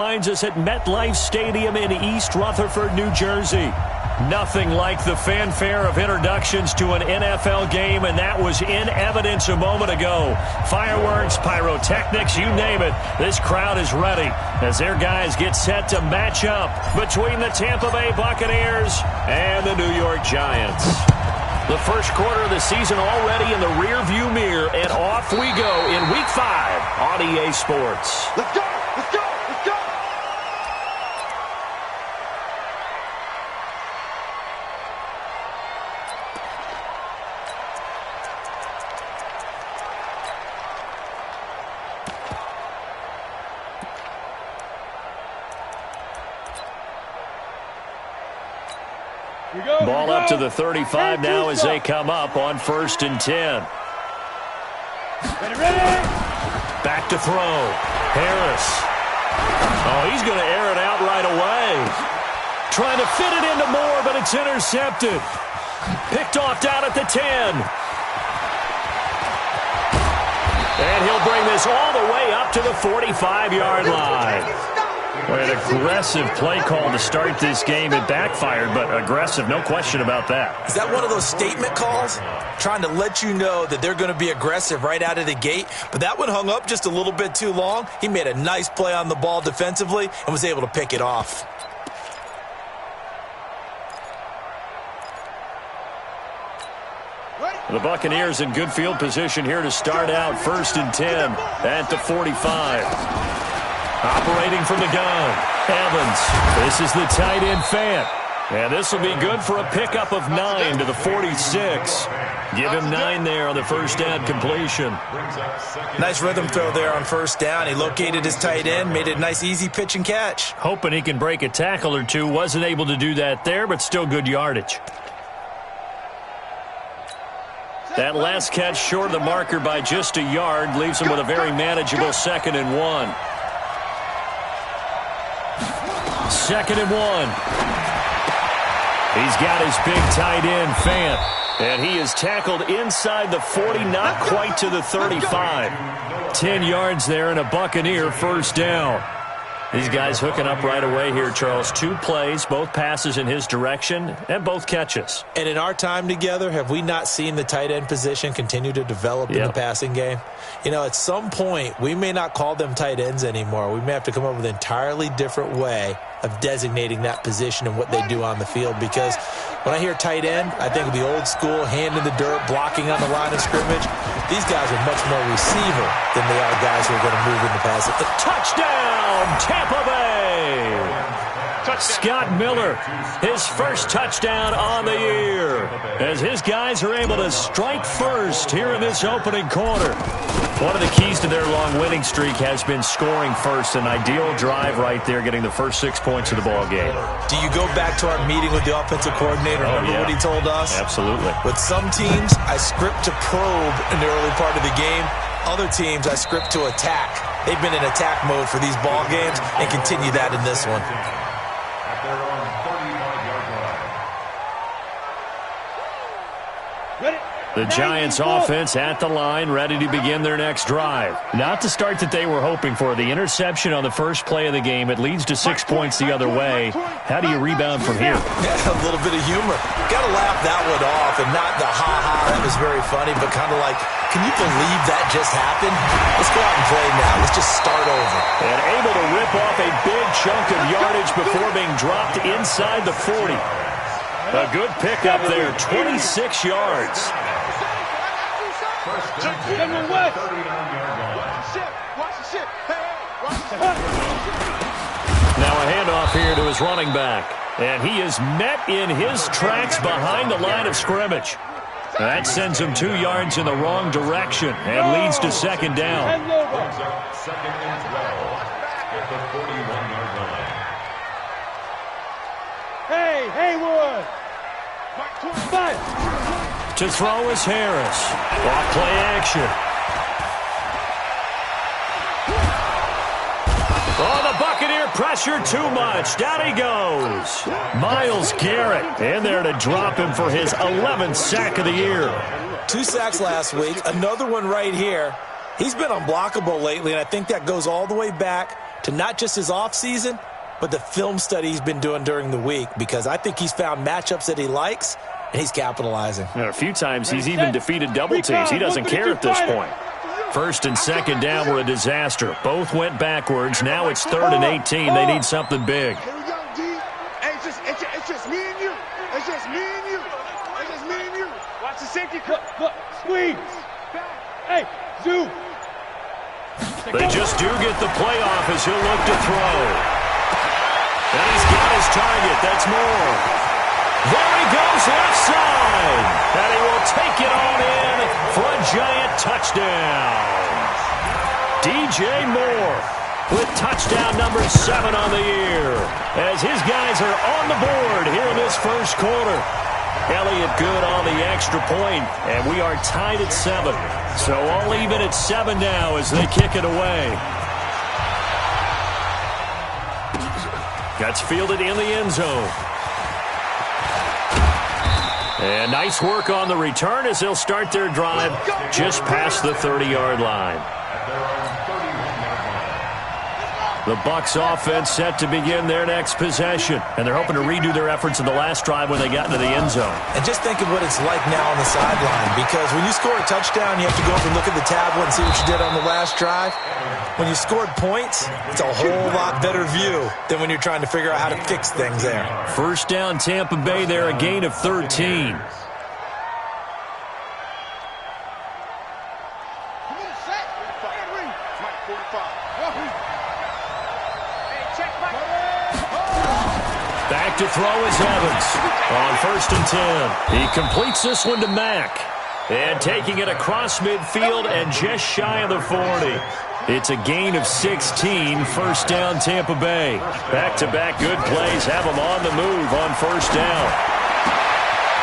Finds us at MetLife Stadium in East Rutherford, New Jersey. Nothing like the fanfare of introductions to an NFL game, and that was in evidence a moment ago. Fireworks, pyrotechnics, you name it. This crowd is ready as their guys get set to match up between the Tampa Bay Buccaneers and the New York Giants. The first quarter of the season already in the rearview mirror, and off we go in Week 5 on EA Sports. Let's go! Let's go! Let's go! Ball up to the 35 now as they come up on 1st and 10. Back to throw. Harris. Oh, he's going to air it out right away. Trying to fit it into Moore, but it's intercepted. Picked off down at the 10. And he'll bring this all the way up to the 45-yard line. An aggressive play call to start this game. It backfired, but aggressive, no question about that. Is that one of those statement calls? Trying to let you know that they're going to be aggressive right out of the gate, but that one hung up just a little bit too long. He made a nice play on the ball defensively and was able to pick it off. The Buccaneers in good field position here to start out 1st and 10 at the 45. Operating from the gun, Evans. This is the tight end Fant. And this will be good for a pickup of 9 to the 46. Give him 9 there on the first down completion. Nice rhythm throw there on first down. He located his tight end, made it a nice easy pitch and catch. Hoping he can break a tackle or two. Wasn't able to do that there, but still good yardage. That last catch short of the marker by just a yard leaves him with a very manageable 2nd and 1. 2nd and 1. He's got his big tight end, Fant. And he is tackled inside the 40, not quite to the 35. 10 yards there and a Buccaneer first down. These guys hooking up right away here, Charles. 2 plays, both passes in his direction, and both catches. And in our time together, have we not seen the tight end position continue to develop in the passing game? You know, at some point, we may not call them tight ends anymore. We may have to come up with an entirely different way of designating that position and what they do on the field, because when I hear tight end, I think of the old school, hand in the dirt, blocking on the line of scrimmage. These guys are much more receiver than they are guys who are going to move in the passing. Touchdown, Tampa Bay! Scott Miller, his first touchdown on the year, as his guys are able to strike first here in this opening quarter. One of the keys to their long winning streak has been scoring first. An ideal drive right there, getting the first 6 points of the ball game. Do you go back to our meeting with the offensive coordinator? Remember what he told us? Absolutely. With some teams, I script to probe in the early part of the game. Other teams, I script to attack. They've been in attack mode for these ball games and continue that in this one. The Giants offense at the line, ready to begin their next drive. Not the start that they were hoping for. The interception on the first play of the game. It leads to 6 points the other way. How do you rebound from here? Yeah, a little bit of humor. Got to laugh that one off, and not the ha-ha, that was very funny, but kind of like, can you believe that just happened? Let's go out and play now. Let's just start over. And able to rip off a big chunk of yardage before being dropped inside the 40. A good pickup there, 26 yards. Now a handoff here to his running back. And he is met in his tracks behind the line of scrimmage. That sends him 2 yards in the wrong direction and leads to 2nd down. Hey, Haywood! To throw is Harris. Off play action. Oh, the Buccaneer pressure too much. Down he goes. Myles Garrett in there to drop him for his 11th sack of the year. 2 sacks last week, another one right here. He's been unblockable lately, and I think that goes all the way back to to not just his offseason, but the film study he's been doing during the week, because I think he's found matchups that he likes, and he's capitalizing. And a few times he's even defeated double teams. He doesn't care at this point. First and second down were a disaster. Both went backwards. Now it's 3rd and 18. They need something big. Here we go, D. Hey, it's just me and you. It's just me and you. It's just me and you. Watch the safety. Look, squeeze. Hey, zoom. They just do get the playoff as he'll look to throw. And he's got his target. That's Moore. There he goes, left side. And he will take it on in for a giant touchdown. DJ Moore with touchdown number 7 on the year, as his guys are on the board here in this first quarter. Elliott good on the extra point, and we are tied at 7. So all even at 7 now as they kick it away. That's fielded in the end zone. And nice work on the return as they'll start their drive just past the 30-yard line. The Bucs offense set to begin their next possession, and they're hoping to redo their efforts in the last drive when they got into the end zone. And just think of what it's like now on the sideline, because when you score a touchdown, you have to go up and look at the tablet and see what you did on the last drive. When you scored points, it's a whole lot better view than when you're trying to figure out how to fix things there. First down, Tampa Bay there, a gain of 13. Back to throw is Evans on 1st and 10. He completes this one to Mack. And taking it across midfield and just shy of the 40. It's a gain of 16, first down Tampa Bay. Back-to-back good plays have them on the move on first down.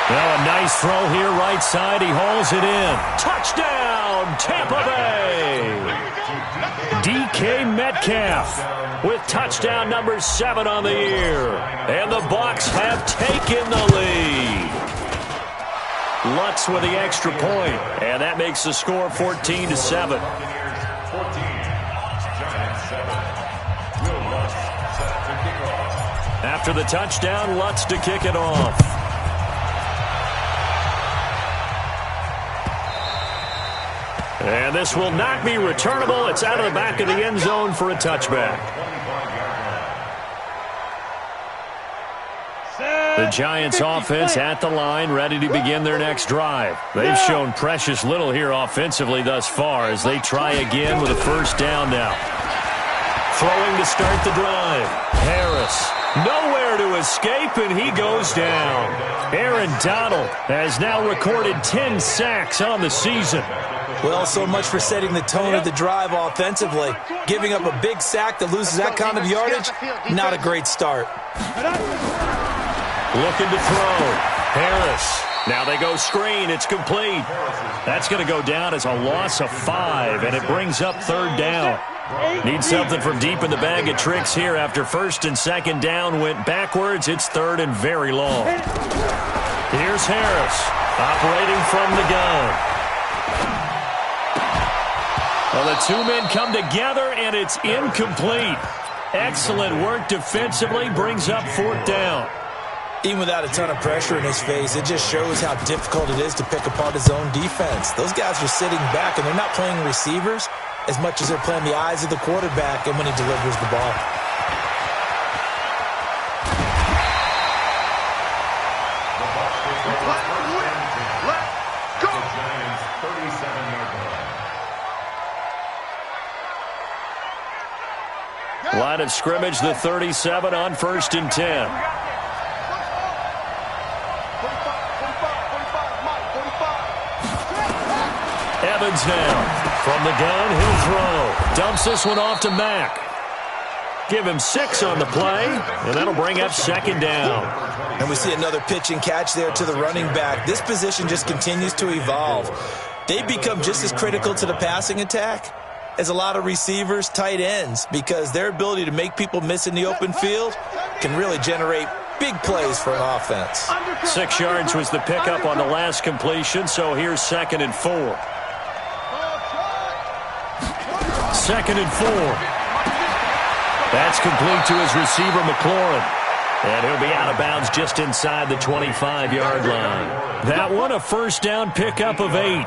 Now a nice throw here right side. He hauls it in. Touchdown, Tampa Bay! DK Metcalf with touchdown number 7 on the year. And the Bucs have taken the lead. Lutz with the extra point, and that makes the score 14-7. After the touchdown, Lutz to kick it off. And this will not be returnable. It's out of the back of the end zone for a touchback. The Giants offense at the line, ready to begin their next drive. They've shown precious little here offensively thus far as they try again with a first down now. Throwing to start the drive. Harris, nowhere to escape, and he goes down. Aaron Donald has now recorded 10 sacks on the season. Well, so much for setting the tone of the drive offensively. Giving up a big sack that loses that kind of yardage, not a great start. Looking to throw. Harris. Now they go screen. It's complete. That's going to go down as a loss of 5, and it brings up 3rd down. Need something from deep in the bag of tricks here after 1st and 2nd down went backwards. It's 3rd and very long. Here's Harris operating from the gun. Well, the two men come together, and it's incomplete. Excellent work defensively. Brings up 4th down. Even without a ton of pressure in his face, it just shows how difficult it is to pick apart his own defense. Those guys are sitting back, and they're not playing receivers as much as they're playing the eyes of the quarterback and when he delivers the ball. Line of scrimmage, the 37 on 1st and 10. Evans now. From the gun, he'll throw. Dumps this one off to Mack. Give him 6 on the play, and that'll bring up 2nd down. And we see another pitch and catch there to the running back. This position just continues to evolve. They become just as critical to the passing attack as a lot of receivers, tight ends, because their ability to make people miss in the open field can really generate big plays for an offense. 6 yards was the pickup on the last completion, so here's 2nd and 4. 2nd and 4. That's complete to his receiver, McLaurin. And he'll be out of bounds just inside the 25-yard line. That one, a first down pickup of 8.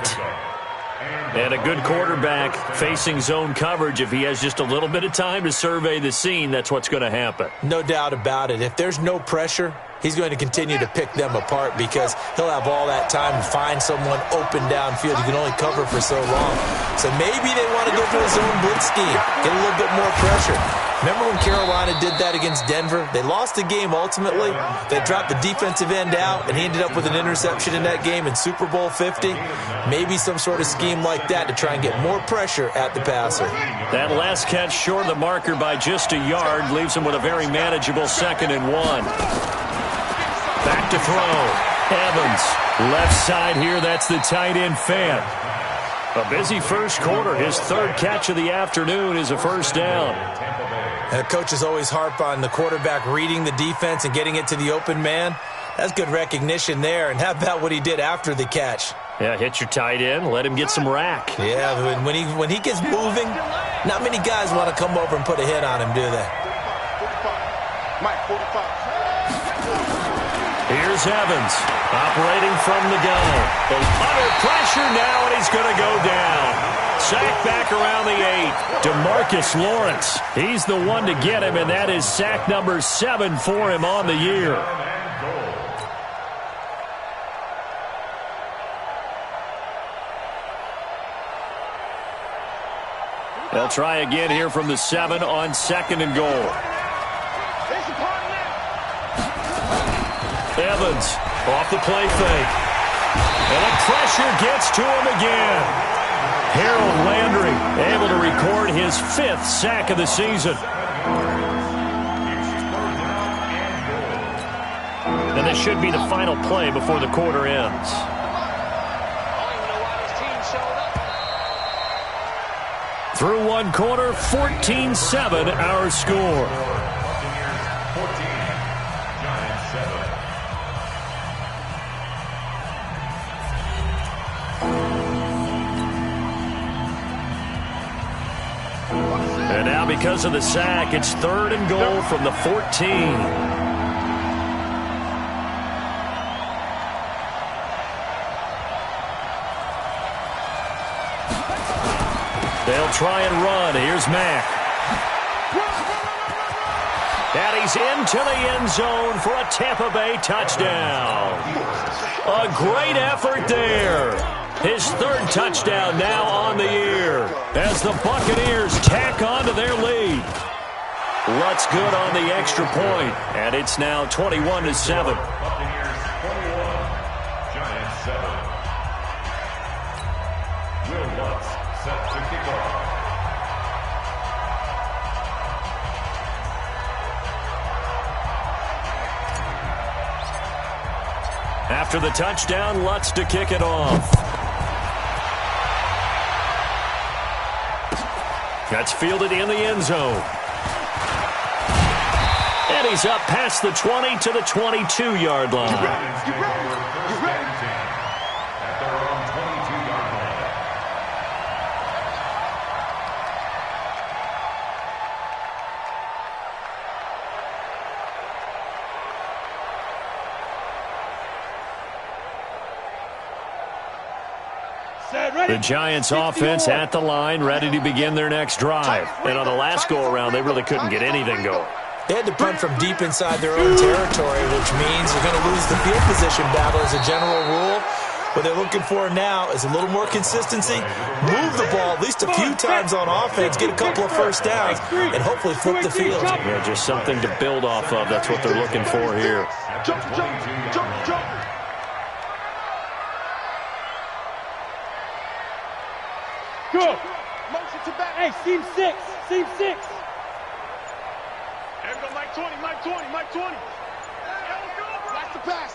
And a good quarterback facing zone coverage. If he has just a little bit of time to survey the scene, that's what's going to happen. No doubt about it. If there's no pressure, he's going to continue to pick them apart because he'll have all that time to find someone open downfield. You can only cover for so long. So maybe they want to go to a zone blitz scheme, get a little bit more pressure. Remember when Carolina did that against Denver? They lost the game ultimately. They dropped the defensive end out, and he ended up with an interception in that game in Super Bowl 50. Maybe some sort of scheme like that to try and get more pressure at the passer. That last catch short of the marker by just a yard leaves him with a very manageable 2nd and 1. Back to throw. Evans, left side here. That's the tight end Fant. A busy first quarter. His 3rd catch of the afternoon is a first down. And the coaches always harp on the quarterback reading the defense and getting it to the open man. That's good recognition there. And how about what he did after the catch? Yeah, hit your tight end, let him get some rack. Yeah, when he gets moving, not many guys want to come over and put a hit on him, do they? Here's Evans, operating from the gun. Under pressure now, and he's going to go down. Sack back around the 8. DeMarcus Lawrence. He's the one to get him, and that is sack number 7 for him on the year. They'll try again here from the 7 on 2nd and goal. Evans off the play fake. And the pressure gets to him again. Harold Landry able to record his 5th sack of the season. And this should be the final play before the quarter ends. Through one quarter, 14-7 our score. And now because of the sack, it's 3rd and goal from the 14. They'll try and run. Here's Mack. And he's into the end zone for a Tampa Bay touchdown. A great effort there. His 3rd touchdown now on the year as the Buccaneers tack on to their lead. Lutz good on the extra point, and it's now 21-7. After the touchdown, Lutz to kick it off. That's fielded in the end zone. And he's up past the 20 to the 22-yard line. You ready? The Giants offense at the line, ready to begin their next drive. And on the last go-around, they really couldn't get anything going. They had to punt from deep inside their own territory, which means they're going to lose the field position battle as a general rule. What they're looking for now is a little more consistency, move the ball at least a few times on offense, get a couple of first downs, and hopefully flip the field. Yeah, just something to build off of. That's what they're looking for here. Jump. Good. Motion to back. Hey, seam 6. There we go, Mike 20. Watch the pass.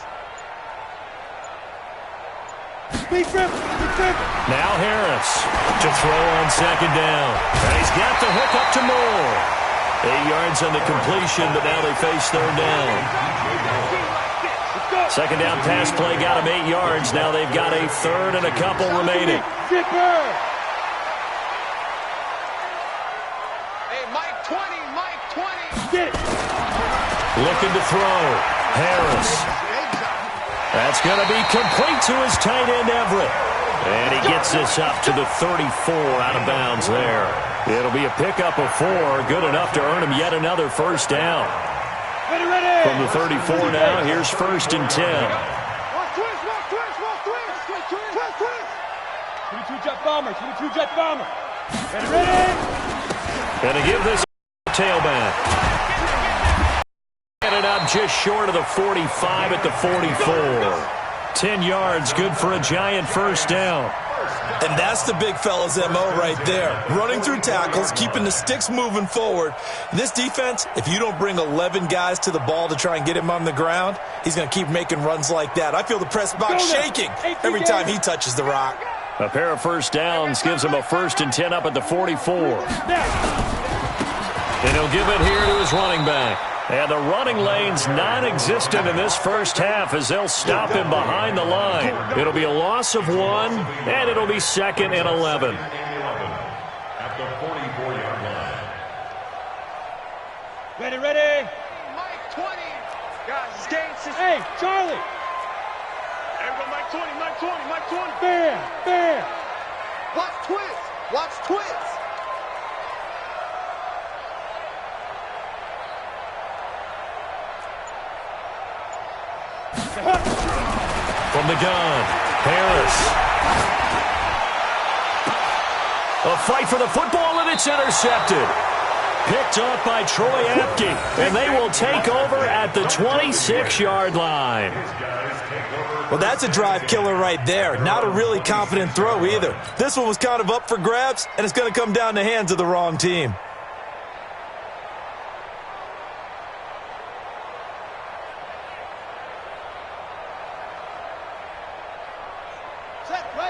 Now Harris to throw on 2nd down. And he's got the hook up to Moore. 8 yards on the completion, but now they face 3rd down. 2nd down pass play got him 8 yards. Now they've got a 3rd and a couple remaining. Hey, Mike 20. Looking to throw. Harris. That's going to be complete to his tight end, Everett. And he gets this up to the 34 out of bounds there. It'll be a pickup of 4, good enough to earn him yet another first down. From the 34 now, here's 1st and 10. Jet bomber, 22-jet bomber. Ready? Going to give this tailback. Get it up just short of the 45 at the 44. 10 yards, good for a giant first down. And that's the big fella's MO right there. Running through tackles, keeping the sticks moving forward. This defense, if you don't bring 11 guys to the ball to try and get him on the ground, he's going to keep making runs like that. I feel the press box shaking every time he touches the rock. A pair of first downs gives him a 1st and 10 up at the 44. And he'll give it here to his running back. And the running lane's non-existent in this first half as they'll stop him behind the line. It'll be a loss of 1, and it'll be 2nd and 11. At the 44-yard line. Ready? Mike 20. Guys, it's game system. Hey, Charlie. Everyone, Mike 20. Bam. Watch twist. From the gun, Harris. A fight for the football, and it's intercepted. Picked up by Troy Apke, and they will take over at the 26-yard line. Well, that's a drive killer right there. Not a really confident throw either. This one was kind of up for grabs, and it's going to come down the hands of the wrong team.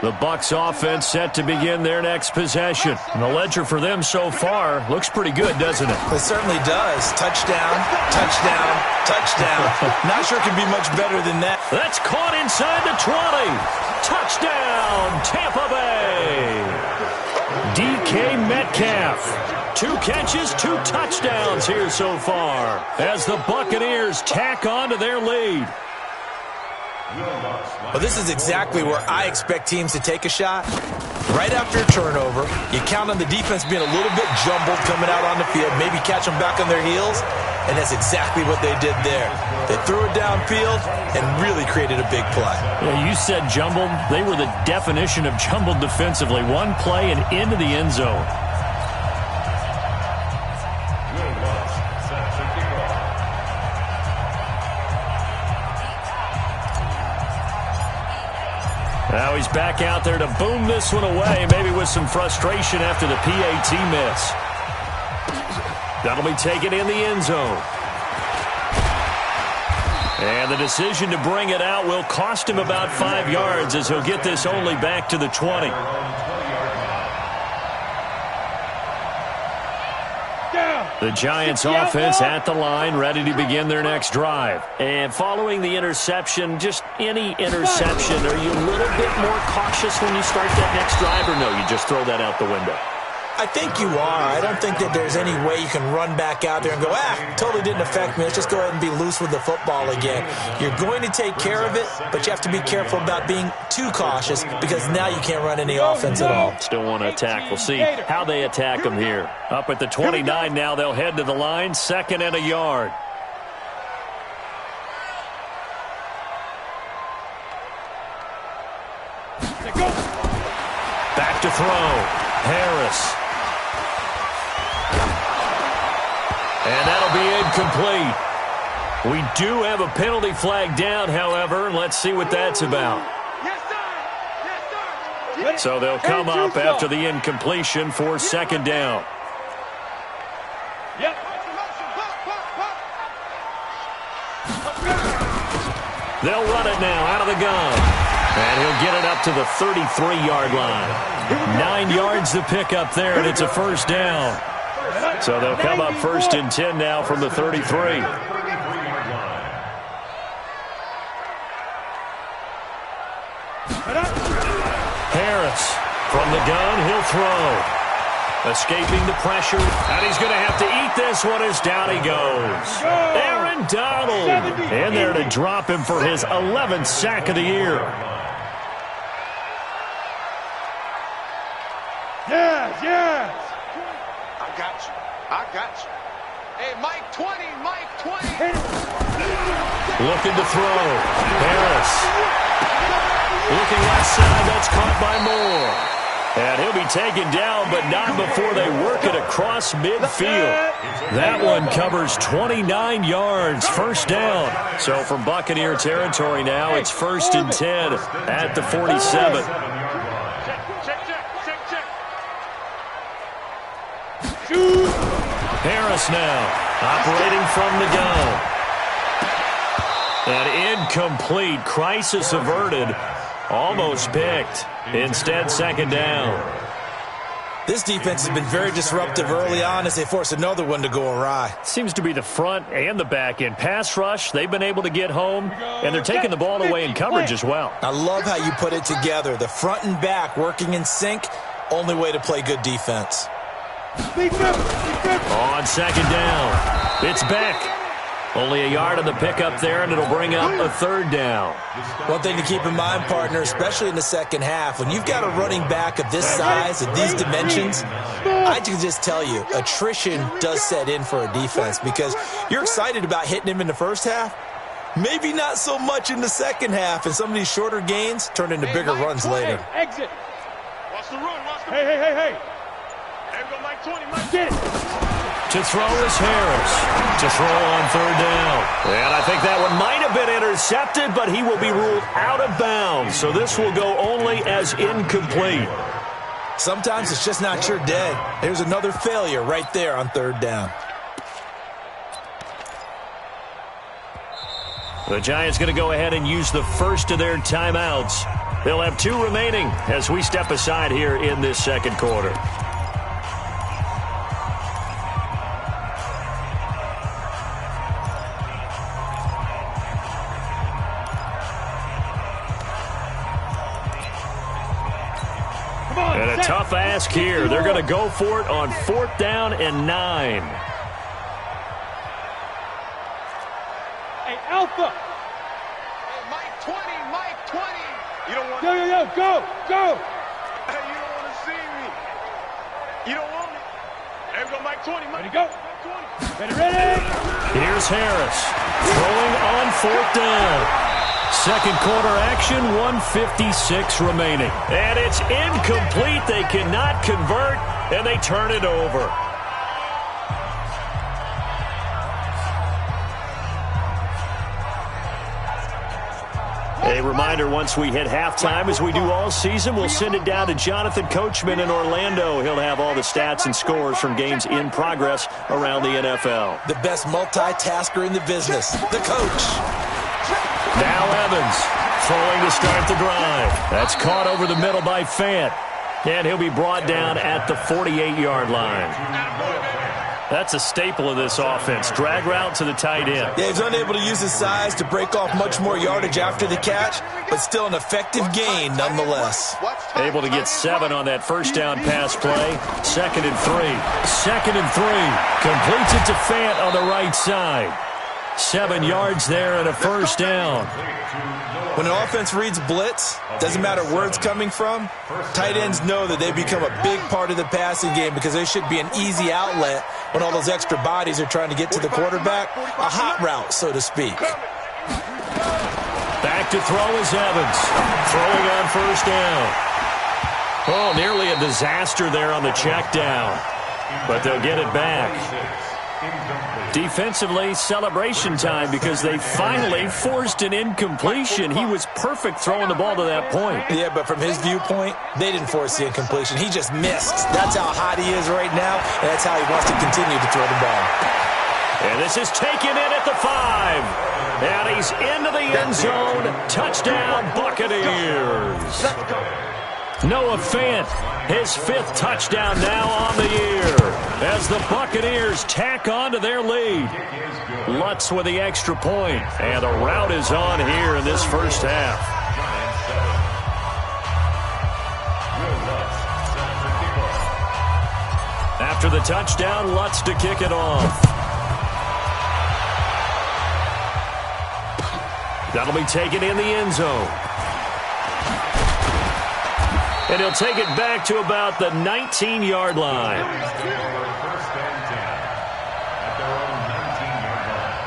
The Bucs offense set to begin their next possession. And the ledger for them so far looks pretty good, doesn't it? It certainly does. Touchdown. Not sure it can be much better than that. That's caught inside the 20. Touchdown, Tampa Bay. DK Metcalf. 2 catches, 2 touchdowns here so far as the Buccaneers tack on to their lead. Well, this is exactly where I expect teams to take a shot. Right after a turnover, you count on the defense being a little bit jumbled coming out on the field, maybe catch them back on their heels, and that's exactly what they did there. They threw it downfield and really created a big play. Yeah, you said jumbled. They were the definition of jumbled defensively. One play and into the end zone. Now he's back out there to boom this one away, maybe with some frustration after the PAT miss. That'll be taken in the end zone. And the decision to bring it out will cost him about 5 yards as he'll get this only back to the 20. The Giants offense at the line, ready to begin their next drive. And following the interception, just any interception, are you a little bit more cautious when you start that next drive, or no, you just throw that out the window? I think you are. I don't think that there's any way you can run back out there and go, totally didn't affect me. Let's just go ahead and be loose with the football again. You're going to take care of it, but you have to be careful about being too cautious because now you can't run any offense at all. Still want to attack. We'll see how they attack them here. Up at the 29 now, they'll head to the line, 2nd and a yard. Back to throw. Harris. And that'll be incomplete. We do have a penalty flag down, however. Let's see what that's about. So they'll come up after the incompletion for 2nd down. They'll run it now out of the gun. And he'll get it up to the 33-yard line. 9 yards to pick up there, and it's a first down. So they'll come up 1st and 10 now from the 33. Harris from the gun, he'll throw. Escaping the pressure, and he's going to have to eat this one as down he goes. Aaron Donald in there to drop him for his 11th sack of the year. Yes. I got you. Hey, Mike 20, Mike 20. Looking to throw. Harris. Looking left side. That's caught by Moore. And he'll be taken down, but not before they work it across midfield. That one covers 29 yards. First down. So from Buccaneer territory now, it's 1st and 10 at the 47. Harris now operating from the gun. And incomplete. Crisis averted. Almost picked. Instead, 2nd down. This defense has been very disruptive early on as they force another one to go awry. Seems to be the front and the back end. Pass rush, they've been able to get home, and they're taking the ball away in coverage as well. I love how you put it together. The front and back working in sync, only way to play good defense. On 2nd down, it's Beck. Only a yard on the pickup there, and it'll bring up a 3rd down. One thing to keep in mind, partner, especially in the second half, when you've got a running back of this size, of these dimensions, I can just tell you, attrition does set in for a defense because you're excited about hitting him in the first half, maybe not so much in the second half, and some of these shorter gains turn into bigger runs later. Exit. Watch the run. Hey. There we go, Mike 20. Mike, get it. To throw is Harris. To throw on 3rd down. And I think that one might have been intercepted, but he will be ruled out of bounds. So this will go only as incomplete. Sometimes it's just not your day. There's another failure right there on 3rd down. The Giants going to go ahead and use the first of their timeouts. They'll have 2 remaining as we step aside here in this second quarter. And a tough ask here. They're going to go for it on 4th down and 9. Hey, Alpha. Hey, Mike 20, Mike 20. You don't want Yo, go. Hey, you don't want to see me. You don't want me. There we go, Mike 20, Mike. Ready, go. Ready. Here's Harris throwing on 4th down. Second quarter action, 1:56 remaining. And it's incomplete. They cannot convert, and they turn it over. A reminder, once we hit halftime, as we do all season, we'll send it down to Jonathan Coachman in Orlando. He'll have all the stats and scores from games in progress around the NFL. The best multitasker in the business, the coach. Now Evans throwing to start the drive. That's caught over the middle by Fant. And he'll be brought down at the 48-yard line. That's a staple of this offense. Drag route to the tight end. Yeah, he's unable to use his size to break off much more yardage after the catch, but still an effective gain nonetheless. Able to get 7 on that first down pass play. 2nd and 3. 2nd and 3. Completes it to Fant on the right side. 7 yards there and a first down. When an offense reads blitz, doesn't matter where it's coming from, tight ends know that they become a big part of the passing game because they should be an easy outlet when all those extra bodies are trying to get to the quarterback. A hot route, so to speak. Back to throw is Evans. Throwing on first down. Oh, nearly a disaster there on the check down. But they'll get it back. Defensively, celebration time because they finally forced an incompletion. He was perfect throwing the ball to that point. Yeah, but from his viewpoint, they didn't force the incompletion. He just missed. That's how hot he is right now, and that's how he wants to continue to throw the ball. And this is taken in at the 5. And he's into the end zone. Touchdown, Buccaneers. Noah Fant, his 5th touchdown now on the year as the Buccaneers tack on to their lead. Lutz with the extra point, and the route is on here in this first half. After the touchdown, Lutz to kick it off. That'll be taken in the end zone. And he'll take it back to about the 19-yard line. First and 10 at their own 19-yard line.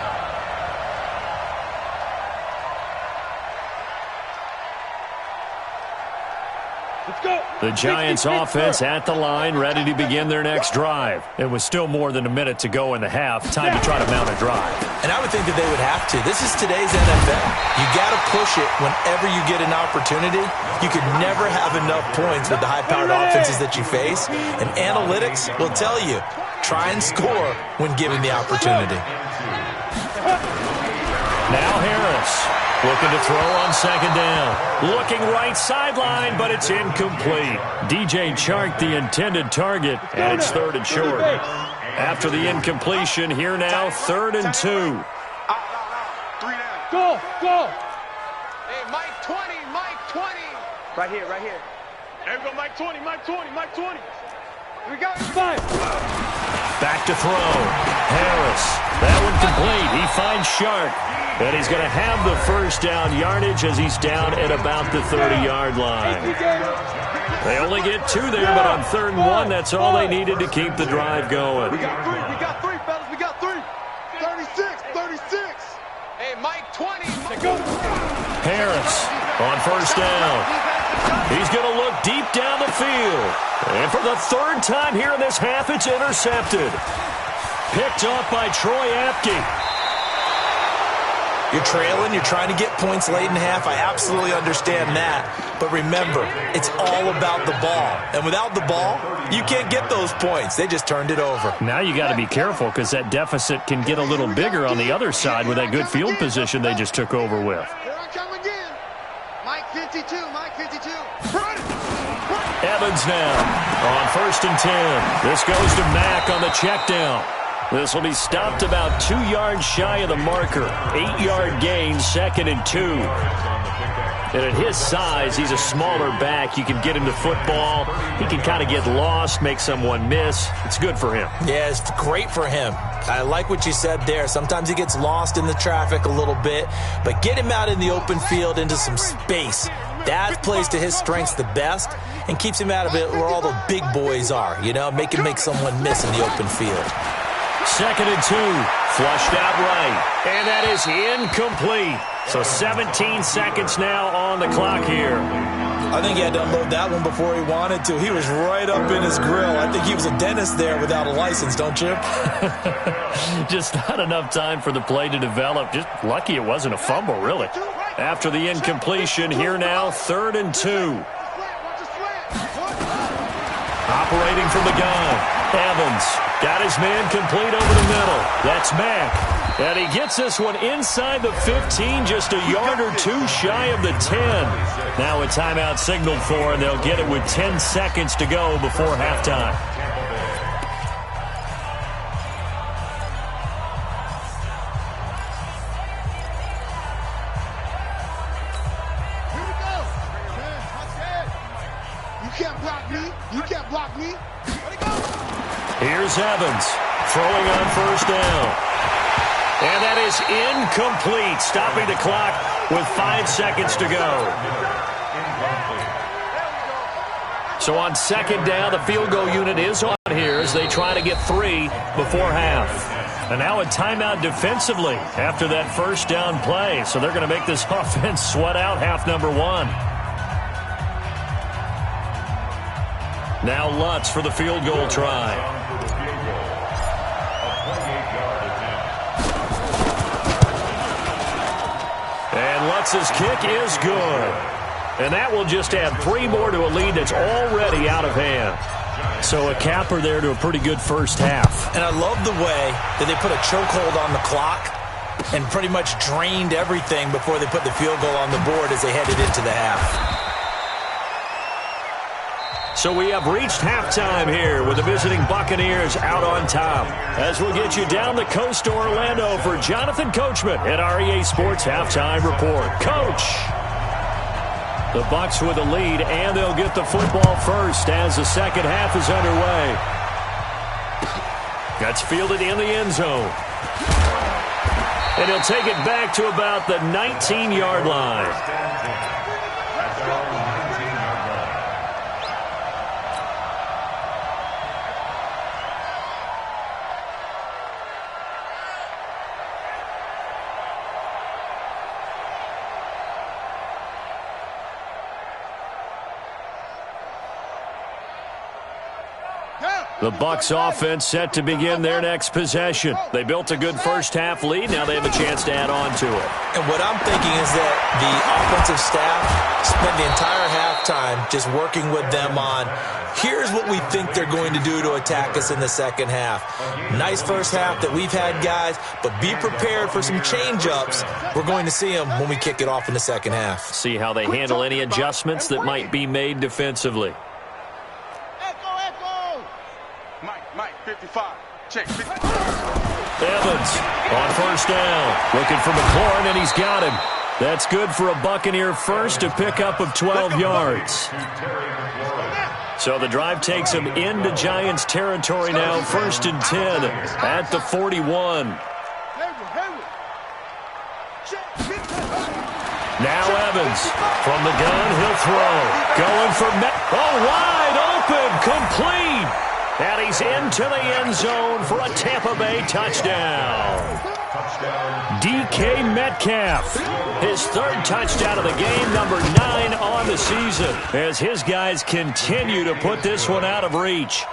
Let's go. The Giants offense at the line, ready to begin their next drive. It was still more than a minute to go in the half. Time to try to mount a drive. And I would think that they would have to. This is today's NFL. You got to push it whenever you get an opportunity. You could never have enough points with the high-powered offenses that you face. And analytics will tell you, try and score when given the opportunity. Now Harris looking to throw on second down. Looking right sideline, but it's incomplete. DJ Chark, the intended target, and it's third and short. After the incompletion, here now, 3rd and 2. 3 down. Go, go. Hey, Mike 20, Mike 20. Right here, right here. There we go, Mike 20, Mike 20, Mike 20. We got 5. Back to throw. Harris. That one complete. He finds Shark. And he's going to have the first down yardage as he's down at about the 30-yard line. They only get 2 there, but on 3rd and 1, that's all they needed to keep the drive going. We got 3, fellas, we got 3. 36, 36. Hey, Mike 20. Harris on first down. He's going to look deep down the field. And for the 3rd time here in this half, it's intercepted. Picked off by Troy Apke. You're trailing, you're trying to get points late in half. I absolutely understand that. But remember, it's all about the ball. And without the ball, you can't get those points. They just turned it over. Now you got to be careful because that deficit can get a little bigger on the other side with that good field position they just took over with. Here I come again. Mike 52, Mike 52. Evans now on 1st and 10. This goes to Mack on the check down. This will be stopped about 2 yards shy of the marker. 8-yard gain, 2nd and 2. And at his size, he's a smaller back. You can get him to football. He can kind of get lost, make someone miss. It's good for him. Yeah, it's great for him. I like what you said there. Sometimes he gets lost in the traffic a little bit, but get him out in the open field into some space. That plays to his strengths the best and keeps him out of it where all the big boys are, you know, make someone miss in the open field. 2nd and 2, flushed out right, and that is incomplete. So 17 seconds now on the clock here. I think he had to unload that one before he wanted to. He was right up in his grill. I think he was a dentist there without a license, don't you? Just not enough time for the play to develop. Just lucky it wasn't a fumble, really. After the incompletion, here now, 3rd and 2. Operating from the gun. Evans got his man complete over the middle. That's Mack. And he gets this one inside the 15, just a yard or 2 shy of the 10. Now a timeout signaled for, and they'll get it with 10 seconds to go before halftime. Here we go. You can't block me. You can't block me. Let it go. Here's Evans throwing on first down. And that is incomplete, stopping the clock with 5 seconds to go. So on second down, the field goal unit is on here as they try to get 3 before half. And now a timeout defensively after that first down play. So they're going to make this offense sweat out half number 1. Now Lutz for the field goal try. And Lutz's kick is good. And that will just add 3 more to a lead that's already out of hand. So a capper there to a pretty good first half. And I love the way that they put a chokehold on the clock and pretty much drained everything before they put the field goal on the board as they headed into the half. So we have reached halftime here with the visiting Buccaneers out on top. As we'll get you down the coast to Orlando for Jonathan Coachman at REA Sports Halftime Report. Coach! The Bucs with the lead, and they'll get the football first as the second half is underway. That's fielded in the end zone. And he'll take it back to about the 19-yard line. The Bucs offense set to begin their next possession. They built a good first-half lead. Now they have a chance to add on to it. And what I'm thinking is that the offensive staff spent the entire halftime just working with them on, here's what we think they're going to do to attack us in the second half. Nice first half that we've had, guys, but be prepared for some change-ups. We're going to see them when we kick it off in the second half. See how they handle any adjustments that might be made defensively. Mike, 55. Check. 55. Evans on first down. Looking for McLaurin, and he's got him. That's good for a Buccaneer first, a pickup of 12 yards. So the drive takes him into Giants territory now, 1st and 10 at the 41. Now Evans from the gun, he'll throw. Going for wide open, complete. And he's into the end zone for a Tampa Bay touchdown. DK Metcalf, his 3rd touchdown of the game, number 9 on the season, as his guys continue to put this one out of reach.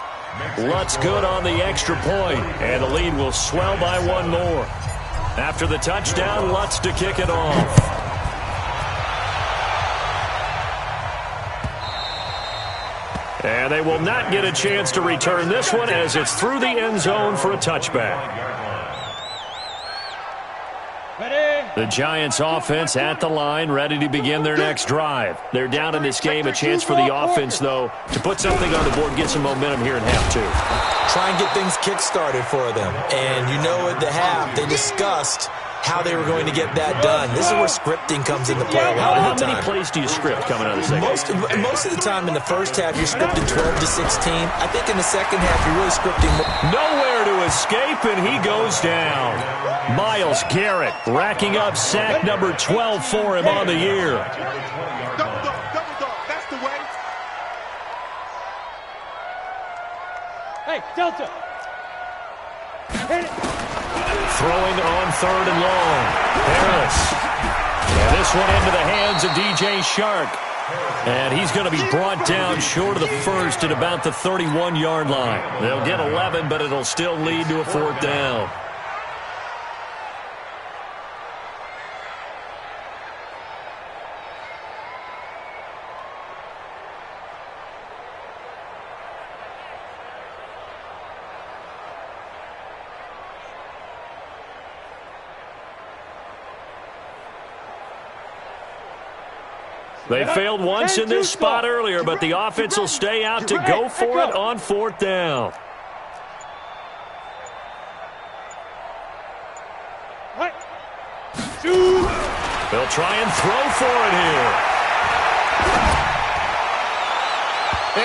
Lutz good on the extra point, and the lead will swell by one more. After the touchdown, Lutz to kick it off. And they will not get a chance to return this one as it's through the end zone for a touchback. The Giants offense at the line, ready to begin their next drive. They're down in this game. A chance for the offense, though, to put something on the board, get some momentum here in half two. Try and get things kick-started for them. And you know at the half, they discussed how they were going to get that done. This is where scripting comes into play a lot of the time. How many plays do you script coming out of the second? Most of the time in the first half, you're scripting 12 to 16. I think in the second half, you're really scripting more. Nowhere to escape, and he goes down. Myles Garrett racking up sack number 12 for him on the year. Double dog. That's the way. Hey, Delta. Hit it. Throwing on 3rd and long. Harris. And this one into the hands of DJ Shark. And he's going to be brought down short of the first at about the 31-yard line. They'll get 11, but it'll still lead to a 4th down. They failed once in this spot earlier, but the offense will stay out to go for it on 4th down. They'll try and throw for it here.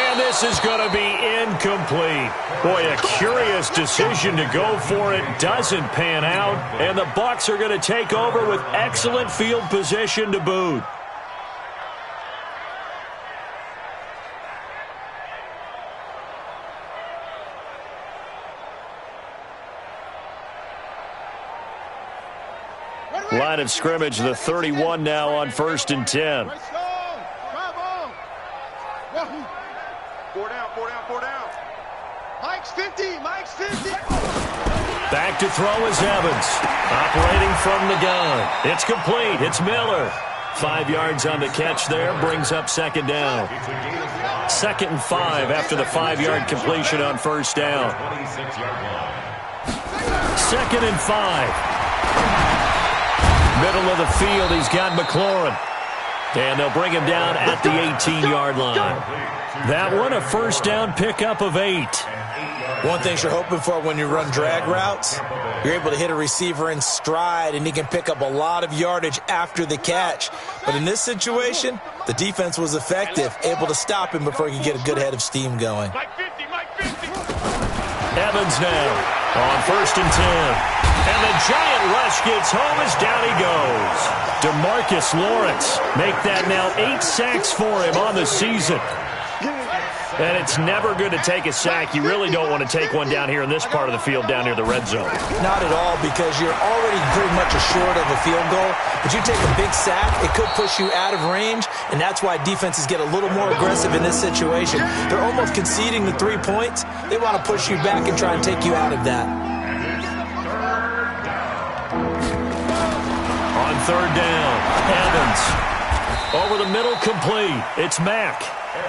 And this is going to be incomplete. Boy, a curious decision to go for it. Doesn't pan out. And the Bucs are going to take over with excellent field position to boot. Line of scrimmage, the 31 now on 1st and 10. Four down. Mike's 50. Back to throw is Evans. Operating from the gun. It's complete. It's Miller. 5 yards on the catch there. Brings up 2nd down. 2nd and 5 after the 5-yard completion on 1st down. 2nd and 5. Middle of the field, he's got McLaurin. And they'll bring him down at the 18-yard line. That one, a 1st down pickup of 8. One thing you're hoping for when you run drag routes, you're able to hit a receiver in stride, and he can pick up a lot of yardage after the catch. But in this situation, the defense was effective, able to stop him before he could get a good head of steam going. Mike 50. Evans now on 1st and 10. And the giant rush gets home as down he goes. DeMarcus Lawrence make that now 8 sacks for him on the season. And it's never good to take a sack. You really don't want to take one down here in this part of the field, down near the red zone. Not at all, because you're already pretty much assured of a field goal. But you take a big sack, it could push you out of range, and that's why defenses get a little more aggressive in this situation. They're almost conceding the 3 points. They want to push you back and try and take you out of that. On third down, Evans. Over the middle, complete. It's Mack.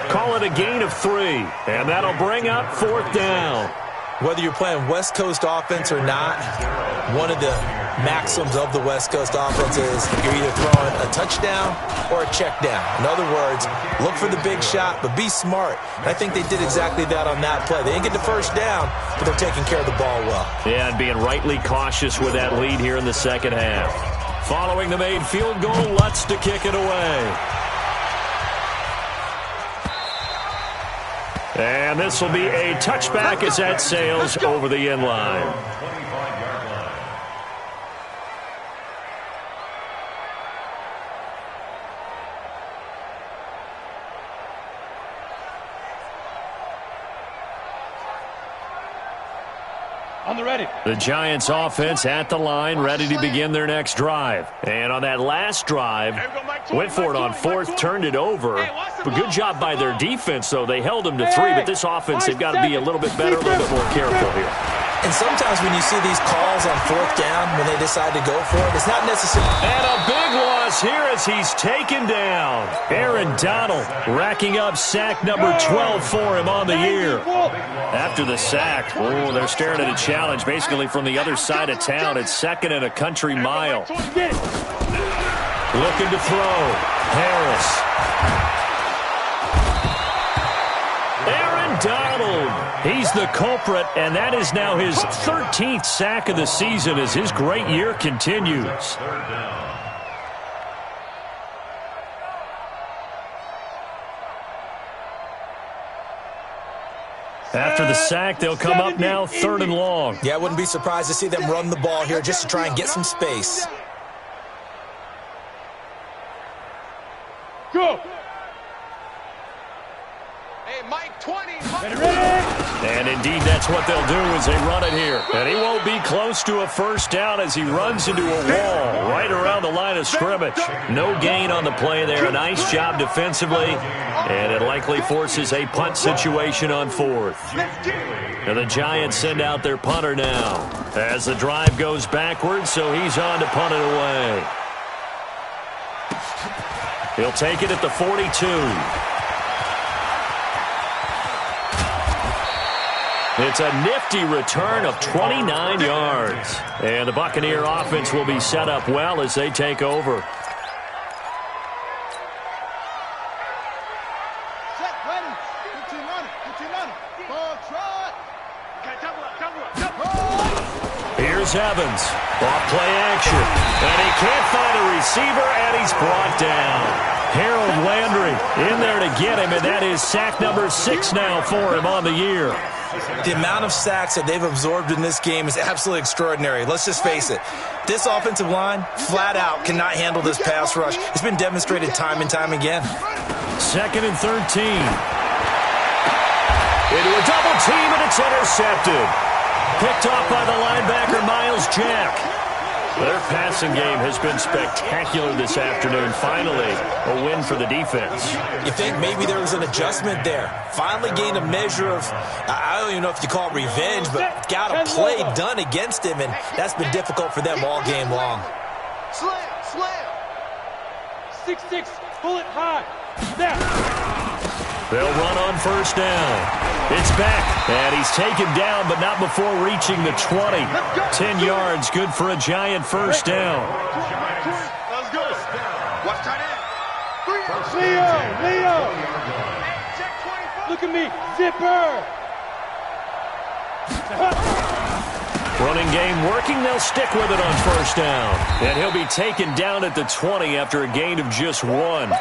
Call it a gain of 3, and that'll bring up 4th down. Whether you're playing West Coast offense or not, one of the maxims of the West Coast offense is you're either throwing a touchdown or a check down. In other words, look for the big shot, but be smart. And I think they did exactly that on that play. They didn't get the first down, but they're taking care of the ball well. Yeah, and being rightly cautious with that lead here in the second half. Following the made field goal, Lutz to kick it away. And this will be a touchback as that sails over the end line. 25-yard line. On the ready. The Giants offense at the line, ready to begin their next drive. And on that last drive, went for it on 4th, turned it over. But good job by their defense, though. They held them to 3, but this offense, they've got to be a little bit better, a little bit more careful here. And sometimes when you see these calls on 4th down, when they decide to go for it, it's not necessarily. And a big loss here as he's taken down. Aaron Donald racking up sack number 12 for him on the year. After the sack, they're staring at a challenge basically from the other side of town. It's 2nd and a country mile. Looking to throw. Harris. Aaron Donald. He's the culprit, and that is now his 13th sack of the season as his great year continues. After the sack, they'll come up now 3rd and long. Yeah, I wouldn't be surprised to see them run the ball here just to try and get some space. Go. Hey, Mike 20. And indeed, that's what they'll do as they run it here. And he won't be close to a first down as he runs into a wall right around the line of scrimmage. No gain on the play there. A nice job defensively. And it likely forces a punt situation on 4th. And the Giants send out their punter now as the drive goes backwards, so he's on to punt it away. He'll take it at the 42. It's a nifty return of 29 yards. And the Buccaneer offense will be set up well as they take over. Here's Evans. Off play action. And he can't find a receiver, and he's brought down. Harold Landry in there to get him, and that is sack number 6 now for him on the year. The amount of sacks that they've absorbed in this game is absolutely extraordinary. Let's just face it. This offensive line, flat out, cannot handle this pass rush. It's been demonstrated time and time again. 2nd and 13. Into a double team, and it's intercepted. Picked off by the linebacker, Miles Jack. Their passing game has been spectacular this afternoon. Finally, a win for the defense. You think maybe there was an adjustment there. Finally gained a measure of, I don't even know if you call it revenge, but got a play done against him, and that's been difficult for them all game long. Slam. 6-6, pull it high. Now. They'll run on first down. It's back, and he's taken down, but not before reaching the 20. 10 yards, good for a Giant first down. Let's go. Watch tight end. Leo. Look at me. Zipper. Running game working. They'll stick with it on first down. And he'll be taken down at the 20 after a gain of just 1.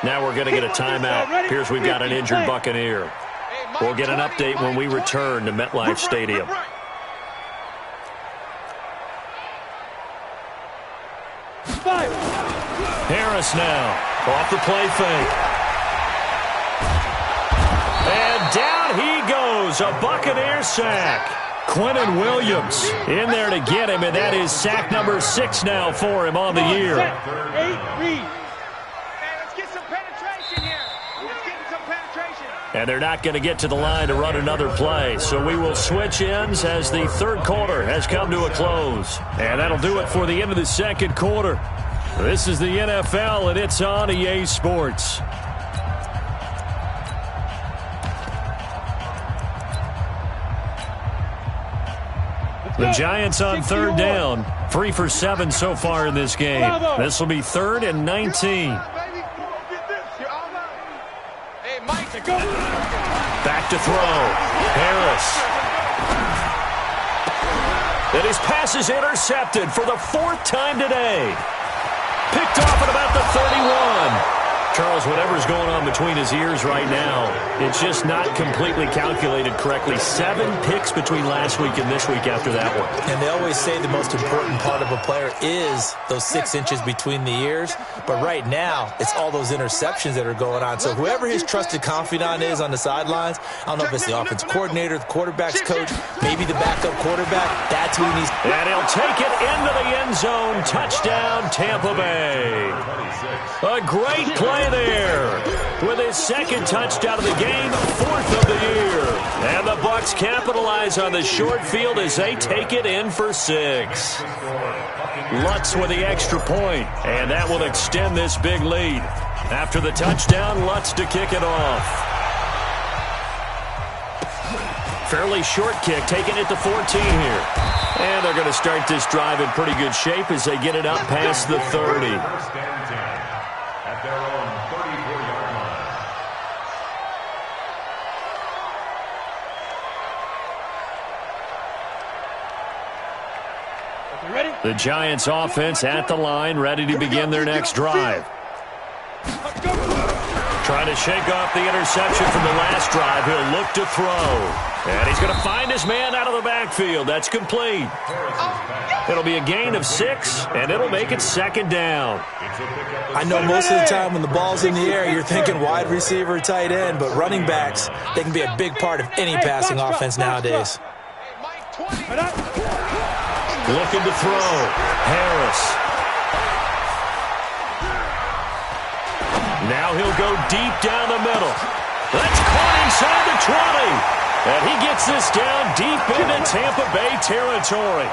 Now we're going to get a timeout. Here's we've got an injured Buccaneer. We'll get an update when we return to MetLife Stadium. Harris now off the play fake. And down he goes, a Buccaneer sack. Quentin Williams in there to get him, and that is sack number 6 now for him on the year. 8, read. Let's get some penetration here. Let's get some penetration. And they're not going to get to the line to run another play, so we will switch ends as the third quarter has come to a close. And that'll do it for the end of the second quarter. This is the NFL, and it's on EA Sports. The Giants on third down, 3 for 7 so far in this game. This will be 3rd and 19. Back to throw. Harris. And his pass is intercepted for the 4th time today. Picked off at about the 31. Charles, whatever's going on between his ears right now, it's just not completely calculated correctly. 7 picks between last week and this week after that one. And they always say the most important part of a player is those 6 inches between the ears. But right now, it's all those interceptions that are going on. So whoever his trusted confidant is on the sidelines, I don't know if it's the offense coordinator, the quarterback's coach, maybe the backup quarterback, that's who he needs. And he'll take it into the end zone. Touchdown, Tampa Bay. A great play there with his 2nd touchdown of the game, 4th of the year. And the Bucs capitalize on the short field as they take it in for 6. Lutz with the extra point, and that will extend this big lead. After the touchdown, Lutz to kick it off. Fairly short kick, taking it to 14 here. And they're going to start this drive in pretty good shape as they get it up past the 30. At their own 34-yard line. Ready? The Giants offense at the line, ready to begin their next drive. Trying to shake off the interception from the last drive. He'll look to throw. And he's going to find his man out of the backfield. That's complete. It'll be a gain of 6, and it'll make it 2nd down. I know most of the time when the ball's in the air, you're thinking wide receiver, tight end, but running backs, they can be a big part of any passing offense nowadays. Looking to throw. Harris. Now he'll go deep down the middle. That's caught inside the 20. And he gets this down deep into Tampa Bay territory.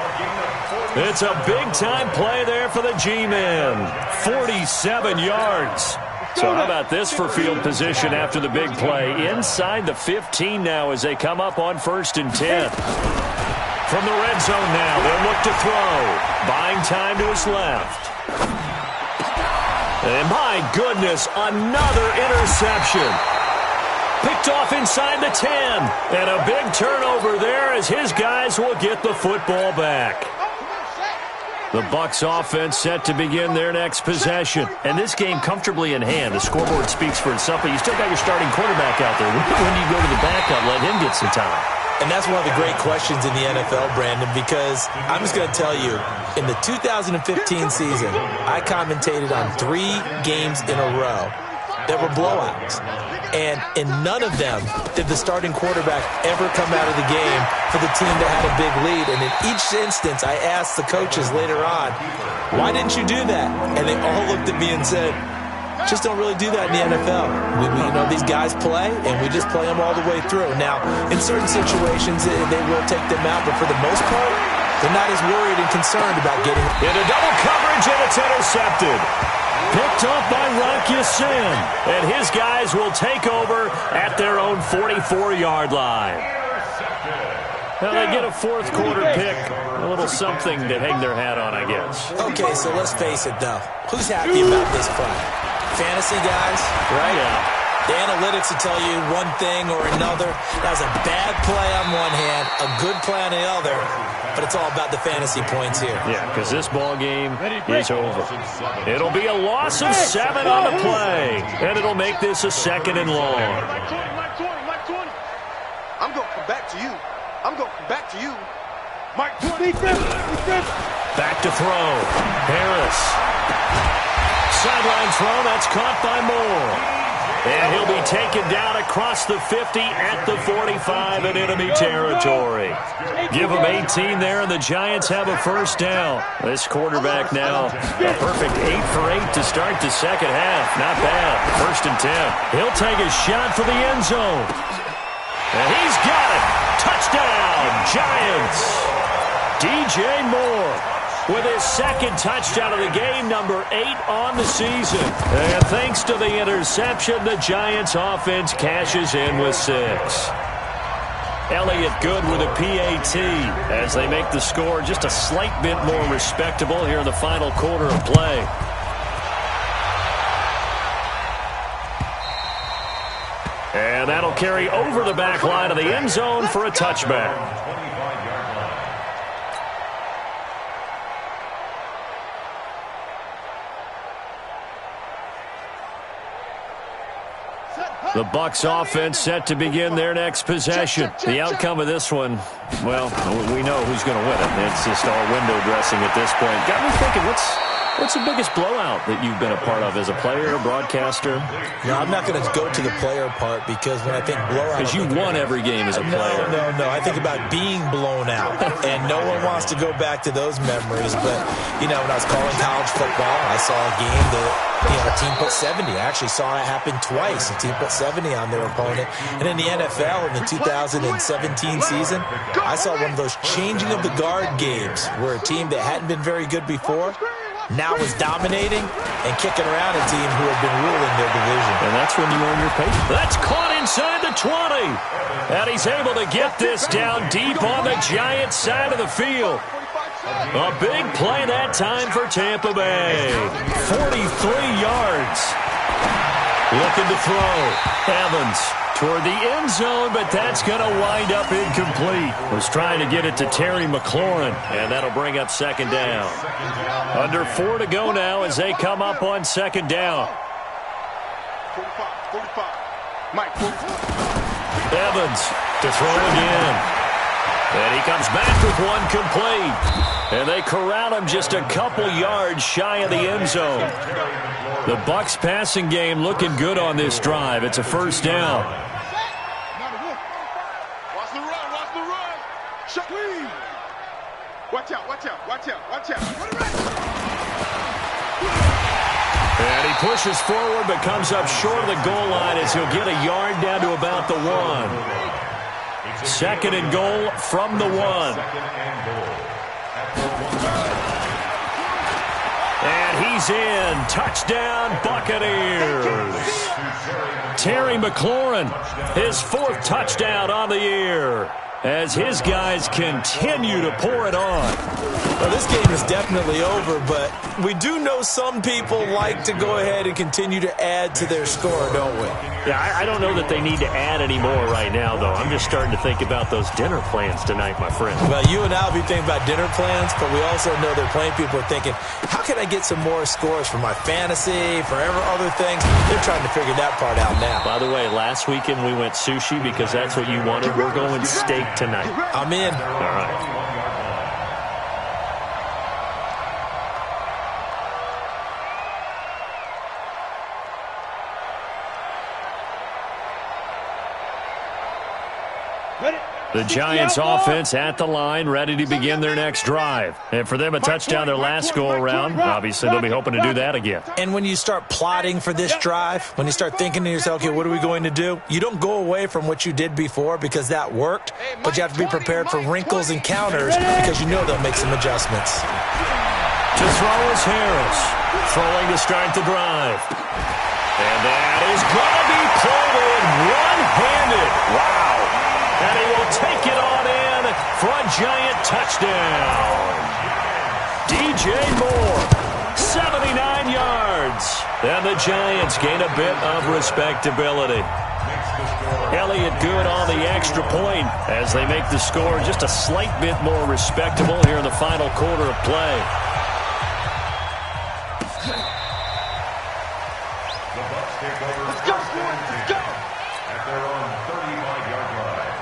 It's a big-time play there for the G-men. 47 yards. So how about this for field position after the big play? Inside the 15 now as they come up on 1st and 10. From the red zone now, they'll look to throw. Buying time to his left. And my goodness, another interception. Picked off inside the 10. And a big turnover there as his guys will get the football back. The Bucs offense set to begin their next possession. And this game comfortably in hand. The scoreboard speaks for itself, but you still got your starting quarterback out there. When do you go to the backup, let him get some time? And that's one of the great questions in the NFL, Brandon, because I'm just going to tell you, in the 2015 season, I commentated on 3 games in a row that were blowouts. And in none of them did the starting quarterback ever come out of the game for the team that had a big lead. And in each instance, I asked the coaches later on, why didn't you do that? And they all looked at me and said, just don't really do that in the NFL. These guys play, and we just play them all the way through. Now, in certain situations, they will take them out, but for the most part, they're not as worried and concerned about getting into double coverage, and it's intercepted. Picked up by Rock Ya-Sin, and his guys will take over at their own 44-yard line. Well, they get a 4th quarter pick, a little something to hang their hat on, I guess. Okay, so let's face it, though. Who's happy about this play? Fantasy guys, right? Yeah. The analytics will tell you one thing or another. That was a bad play on one hand, a good play on the other, but it's all about the fantasy points here. Yeah, because this ball game is over. It'll be a loss of 7 on the play, and it'll make this a 2nd and long. Mike 20. I'm going to come back to you. Mike 20. Back to throw. Harris. sideline throw. That's caught by Moore. And he'll be taken down across the 50 at the 45 in enemy territory. Give him 18 there, and the Giants have a first down. This quarterback now, a perfect 8 for 8 to start the second half. Not bad. 1st and 10. He'll take a shot for the end zone. And he's got it. Touchdown, Giants. DJ Moore with his second touchdown of the game, number 8 on the season. And thanks to the interception, the Giants offense cashes in with 6. Elliott Good with a PAT as they make the score just a slight bit more respectable here in the final quarter of play. And that'll carry over the back line of the end zone for a touchback. The Bucs offense set to begin their next possession. The outcome of this one, well, we know who's going to win it. It's just all window dressing at this point. Got me thinking, what's the biggest blowout that you've been a part of as a player, broadcaster? No, I'm not going to go to the player part because when I think blowout... Because you won every game as a player. No. I think about being blown out, and no one wants to go back to those memories. But, when I was calling college football, I saw a game that... a team put 70. I actually saw it happen twice. A team put 70 on their opponent. And in the NFL, in the 2017 season, I saw one of those changing of the guard games where a team that hadn't been very good before now was dominating and kicking around a team who had been ruling their division. And that's when you earn your pay. That's caught inside the 20. And he's able to get this down deep on the Giants side of the field. A big play that time for Tampa Bay. 43 yards. Looking to throw. Evans toward the end zone, but that's going to wind up incomplete. Was trying to get it to Terry McLaurin, and that'll bring up second down. Under 4 to go now as they come up on second down. 45. Mike. Evans to throw again. And he comes back with one complete. And they corral him just a couple yards shy of the end zone. The Bucs passing game looking good on this drive. It's a first down. Watch the run. Shut me. Watch out. And he pushes forward but comes up short of the goal line as he'll get a yard down to about the 1. Second and goal from the 1. And he's in. Touchdown, Buccaneers. Terry McLaurin, his 4th touchdown on the year, as his guys continue to pour it on. Well, this game is definitely over, but we do know some people like to go ahead and continue to add to their score, don't we? Yeah, I don't know that they need to add any more right now, though. I'm just starting to think about those dinner plans tonight, my friend. Well, you and I will be thinking about dinner plans, but we also know that plenty of people are thinking, how can I get some more scores for my fantasy, for other things? They're trying to figure that part out now. By the way, last weekend we went sushi because that's what you wanted. We're going steak tonight. I'm in. All right. The Giants offense at the line, ready to begin their next drive. And for them, a touchdown their last go-around. Obviously, they'll be hoping to do that again. And when you start plotting for this drive, when you start thinking to yourself, okay, what are we going to do? You don't go away from what you did before because that worked, but you have to be prepared for wrinkles and counters because you know they'll make some adjustments. To throw is Harris. Throwing to start the drive. And that is going to be pulled in one-handed. Wow. And he will take it on in for a Giant touchdown. DJ Moore, 79 yards. And the Giants gain a bit of respectability. Elliott Good on the extra point as they make the score just a slight bit more respectable here in the final quarter of play. The Bucs take over. Let's go. At their own 35-yard line.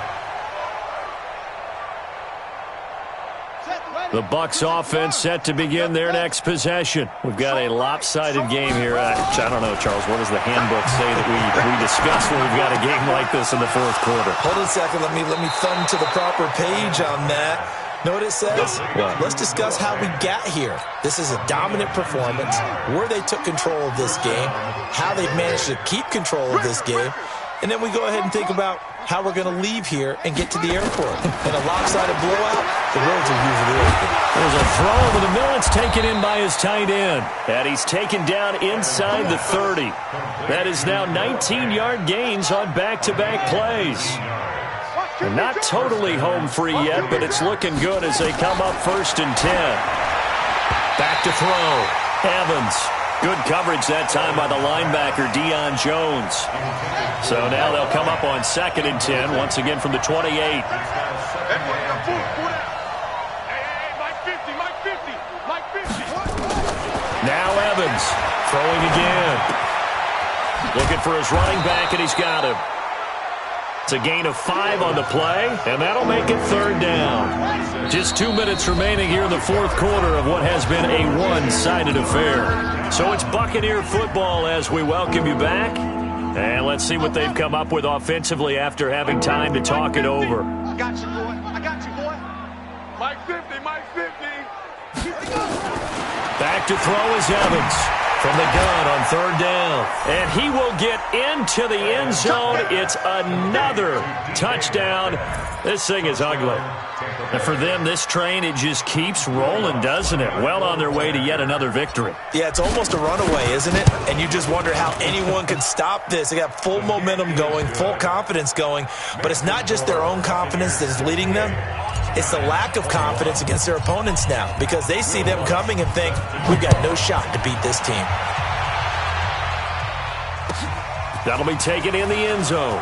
Set, ready. The Bucs offense set to begin their next possession. We've got a lopsided game here. I don't know, Charles. What does the handbook say that we discuss when we've got a game like this in the fourth quarter? Hold on a second. Let me thumb to the proper page on that. Know what it says? What? Let's discuss how we got here. This is a dominant performance, where they took control of this game, how they've managed to keep control of this game, and then we go ahead and think about how we're going to leave here and get to the airport. In a lopsided blowout, the roads are usually open. There's a throw over the middle. It's taken in by his tight end. And he's taken down inside the 30. That is now 19-yard gains on back-to-back plays. They're not totally home free yet, but it's looking good as they come up 1st and 10. Back to throw. Evans. Good coverage that time by the linebacker, Deion Jones. So now they'll come up on 2nd and 10, once again from the 28. Hey, Mike 50, Mike 50, Mike 50. Now Evans throwing again. Looking for his running back, and he's got him. It's a gain of 5 on the play, and that'll make it 3rd down. Just 2 minutes remaining here in the fourth quarter of what has been a one-sided affair. So it's Buccaneer football as we welcome you back. And let's see what they've come up with offensively after having time to talk it over. I got you, boy. I got you, boy. Mike 50, Mike 50. Back to throw is Evans from the gun on 3rd down. And he will get into the end zone. It's another touchdown. This thing is ugly. And for them, this train, it just keeps rolling, doesn't it? Well on their way to yet another victory. Yeah, it's almost a runaway, isn't it? And you just wonder how anyone can stop this. They got full momentum going, full confidence going. But it's not just their own confidence that is leading them. It's the lack of confidence against their opponents now, because they see them coming and think, we've got no shot to beat this team. That'll be taken in the end zone.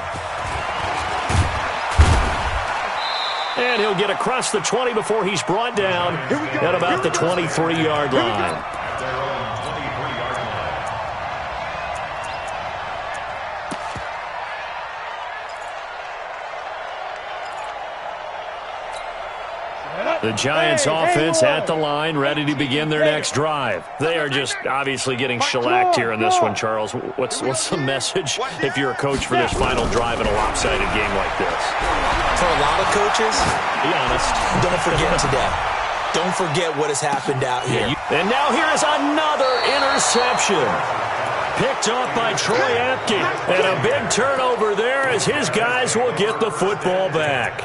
And he'll get across the 20 before he's brought down at about the 23-yard line. The Giants offense at the line, ready to begin their next drive. They are just obviously getting shellacked here in this one, Charles. What's the message if you're a coach for this final drive in a lopsided game like this? For a lot of coaches, be honest, don't forget today. Don't forget what has happened out here. And now here is another interception. Picked off by Troy Apke. And a big turnover there as his guys will get the football back.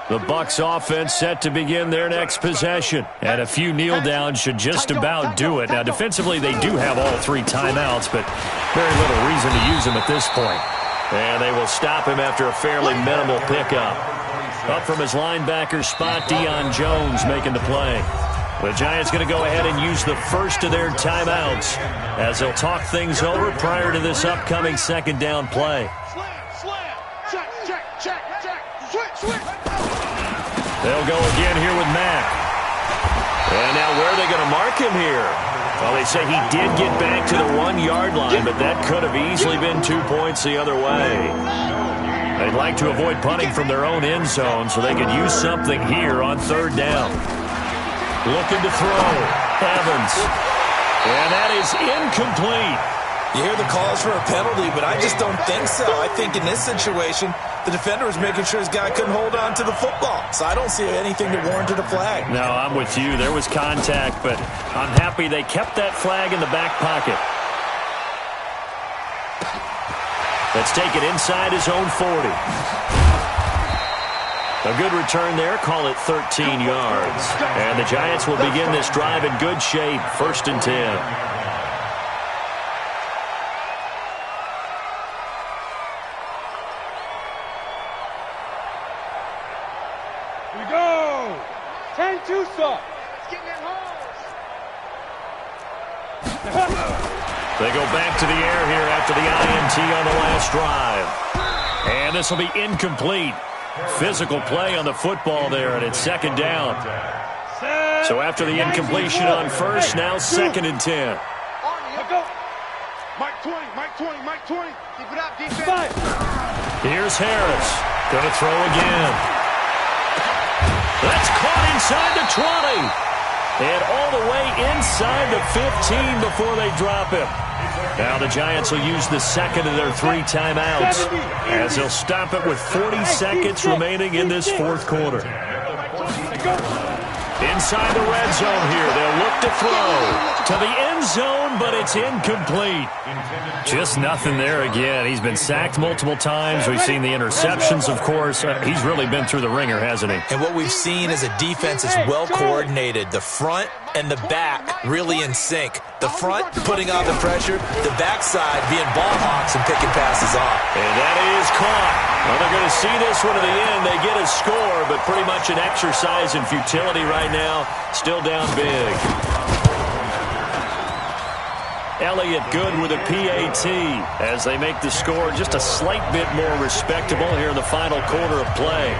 The Bucs offense set to begin their next possession. And a few kneel downs should just about do it. Now, defensively, they do have all 3 timeouts, but very little reason to use them at this point. And they will stop him after a fairly minimal pickup. Up from his linebacker spot, Deion Jones making the play. The Giants going to go ahead and use the first of their timeouts as they'll talk things over prior to this upcoming 2nd down play. They'll go again here with Mack. And now where are they going to mark him here? Well, they say he did get back to the 1-yard line, but that could have easily been 2 points the other way. They'd like to avoid punting from their own end zone so they could use something here on 3rd down. Looking to throw. Evans. And that is incomplete. You hear the calls for a penalty, but I just don't think so. I think in this situation, the defender was making sure his guy couldn't hold on to the football. So I don't see anything that warranted a flag. No, I'm with you. There was contact, but I'm happy they kept that flag in the back pocket. Let's take it inside his own 40. A good return there. Call it 13 yards. And the Giants will begin this drive in good shape. 1st and 10. They go back to the air here after the INT on the last drive. And this will be incomplete. Physical play on the football there, and it's 2nd down. So after the incompletion on 1st, now 2nd and 10. Mike 20, Mike 20. Keep it up, defense. Here's Harris. Gonna throw again. That's caught inside the 20. And all the way inside the 15 before they drop him. Now the Giants will use the second of their 3 timeouts as they'll stop it with 40 seconds remaining in this fourth quarter. Inside the red zone here, they'll look to throw to the end zone, but it's incomplete. Just nothing there again. He's been sacked multiple times. We've seen the interceptions, of course. He's really been through the ringer, hasn't he? And what we've seen is a defense that's well coordinated. The front and the back really in sync. The front putting on the pressure, the backside being ball hawks and picking passes off. And that is caught. Well, they're going to see this one to the end. They get a score, but pretty much an exercise in futility right now. Still down big. Elliott good with a PAT as they make the score just a slight bit more respectable here in the final quarter of play.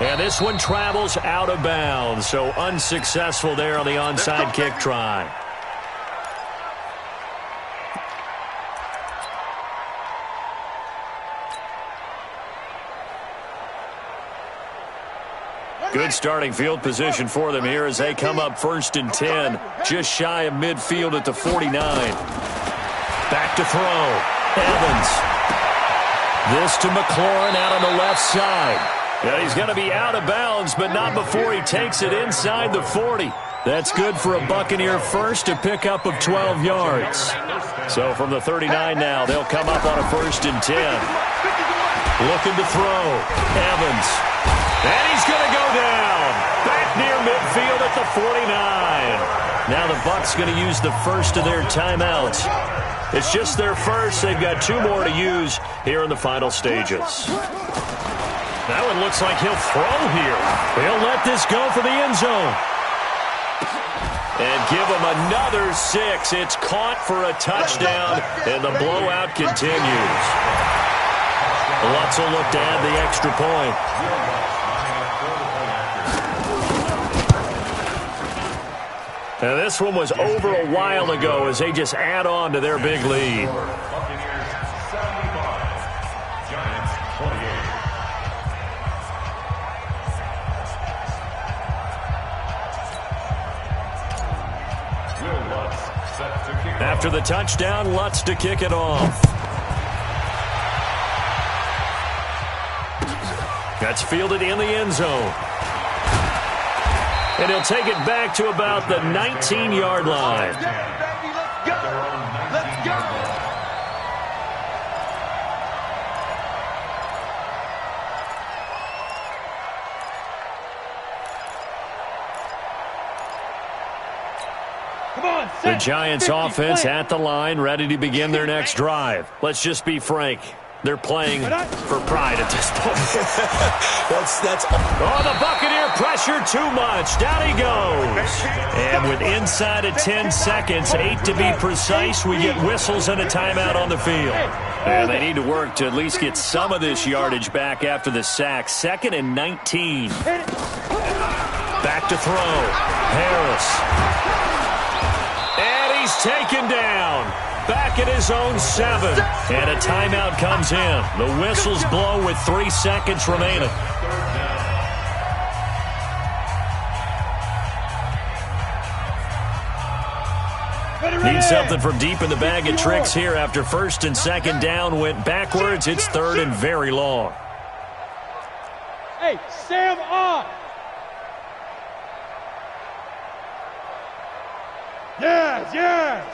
And this one travels out of bounds, so unsuccessful there on the onside kick try. Good starting field position for them here as they come up 1st and 10, just shy of midfield at the 49. Back to throw. Evans. This to McLaurin out on the left side. Yeah, he's going to be out of bounds, but not before he takes it inside the 40. That's good for a Buccaneer first, a pickup of 12 yards. So from the 39 now, they'll come up on a 1st and 10. Looking to throw. Evans. And he's going to go down. Back near midfield at the 49. Now the Bucs going to use the first of their timeouts. It's just their first. They've got 2 more to use here in the final stages. That one looks like he'll throw here. He'll let this go for the end zone. And give him another 6. It's caught for a touchdown, and the blowout continues. Lutz will look to add the extra point. Now this one was over a while ago as they just add on to their big lead. Buccaneers 75, Giants 28. Will Lutz set to kick After off. the touchdown, Lutz to kick it off. That's fielded in the end zone. And he'll take it back to about the 19-yard line. Let's go. Let's go. Come on, The Giants offense at the line, ready to begin their next drive. Let's just be frank. They're playing for pride at this point. That's Oh, the Buccaneer pressure too much. Down he goes. And with inside of 10 seconds, 8 to be precise, we get whistles and a timeout on the field. And they need to work to at least get some of this yardage back after the sack. 2nd and 19. Back to throw. Harris. And he's taken down. Back at his own 7. And a timeout comes in. The whistles blow with 3 seconds remaining. Need something from deep in the bag of tricks here after 1st and 2nd down went backwards. It's 3rd and very long. Hey, Sam on. Yes, yes.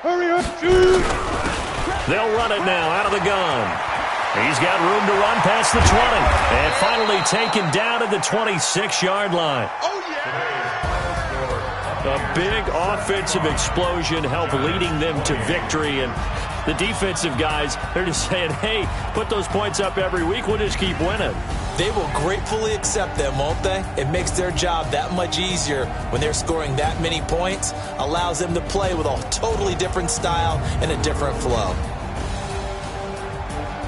Hurry up, shoot. They'll run it now out of the gun. He's got room to run past the 20. And finally taken down at the 26-yard line. Oh, yeah. A big offensive explosion helped leading them to victory. And the defensive guys, they're just saying, hey, put those points up every week. We'll just keep winning. They will gratefully accept them, won't they? It makes their job that much easier when they're scoring that many points. Allows them to play with a totally different style and a different flow.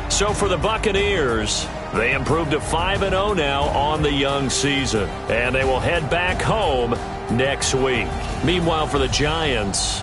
So for the Buccaneers, they improved to 5-0 now on the young season. And they will head back home next week. Meanwhile, for the Giants,